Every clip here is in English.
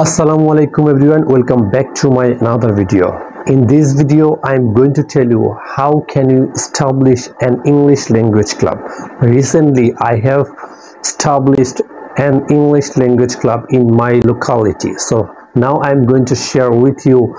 Assalamu alaikum everyone, welcome back to my another video. In this video I am going to tell you how can you establish an English language club. Recently I have established an English language club in my locality, so now I am going to share with you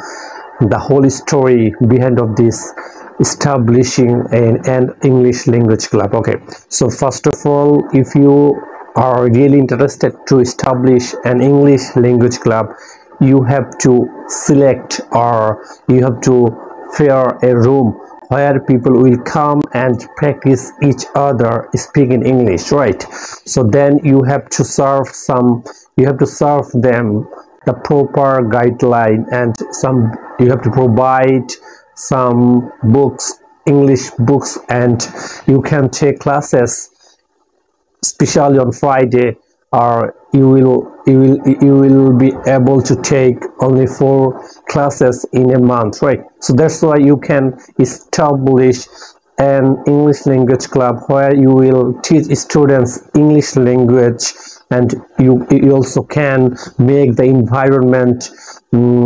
the whole story behind of this establishing an English language club. Okay, so first of all, if you are really interested to establish an English language club, you have to select or you have to prepare a room where people will come and practice each other speaking English, right? So then you have to serve them the proper guideline, and you have to provide some books, English books, and you can take classes especially on Friday, or you will be able to take only 4 classes in a month, right? So that's why you can establish an English language club where you will teach students English language, and you also can make the environment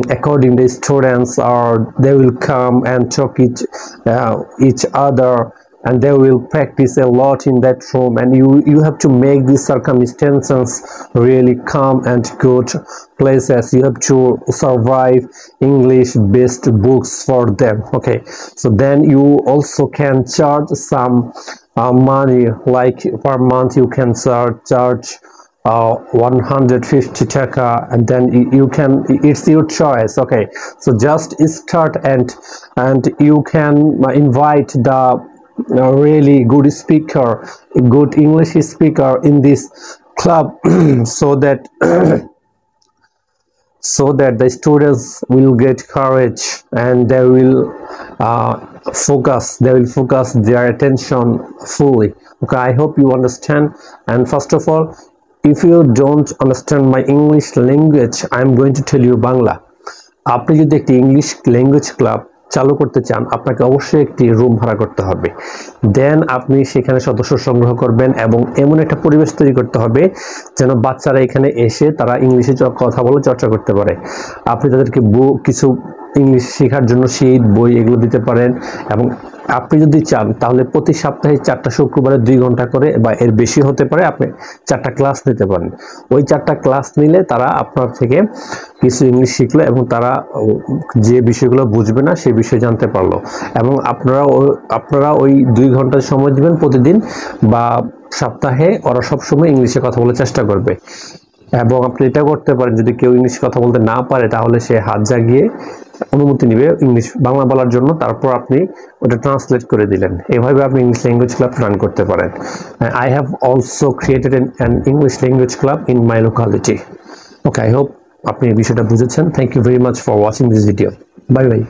according to students, or they will come and talk each other, and they will practice a lot in that room, and you have to make these circumstances really calm and good places. You have to survive English based books for them. Okay, so then you also can charge some money, like per month you can charge 150 taka, and then you can, it's your choice. Okay, so just start and you can invite the really good speaker, a good English speaker in this club so that the students will get courage, and they will focus their attention fully. Okay, I hope you understand. And first of all, if you don't understand my English language, I am going to tell you Bangla. আপনি যদি একটি English language club চালু করতে চান, আপনাকে অবশ্যই একটি room ভাড়া করতে হবে। দেন আপনি সেখানে সদস্য সংগ্রহ করবেন, এবং এমন একটা পরিবেশ তৈরি করতে হবে যেন বাচ্চারা এখানে এসে তারা ইংলিশে কথা বলে চর্চা করতে পারে। আপনি তাদেরকে কিছু ইংলিশ শেখার জন্য শীট বই এগুলো দিতে পারেন, এবং আপনি যদি চান তাহলে প্রতি সপ্তাহে 4টা শুক্রবারে 2 ঘন্টা করে বা এর বেশি হতে পারে, আপনি 4টা ক্লাস নিতে পারেন। ওই 4টা ক্লাস নিলে তারা আপনার থেকে কিছু ইংলিশ শিখলো, এবং তারা যে বিষয়গুলো বুঝবে না সেই বিষয় জানতে পারলো, এবং আপনারা ওই 2 ঘন্টা সময় দিবেন প্রতিদিন বা সপ্তাহে। ওরা সবসময় ইংলিশে কথা বলার চেষ্টা করবে, এবং আপনি এটা করতে পারেন, যদি কেউ ইংলিশ কথা বলতে না পারে তাহলে সে হাত জাগিয়ে অনুমতি নেবে বাংলা বলার জন্য, তারপর আপনি ওটা ট্রান্সলেট করে দিলেন। এভাবে আপনি ইংলিশ ল্যাঙ্গুয়েজ ক্লাব রান করতে পারেন। I have also created an English language club in my locality. Okay, I hope আপনি এই বিষয়টা বুঝেছেন। Thank you very much for watching this video. Bye bye.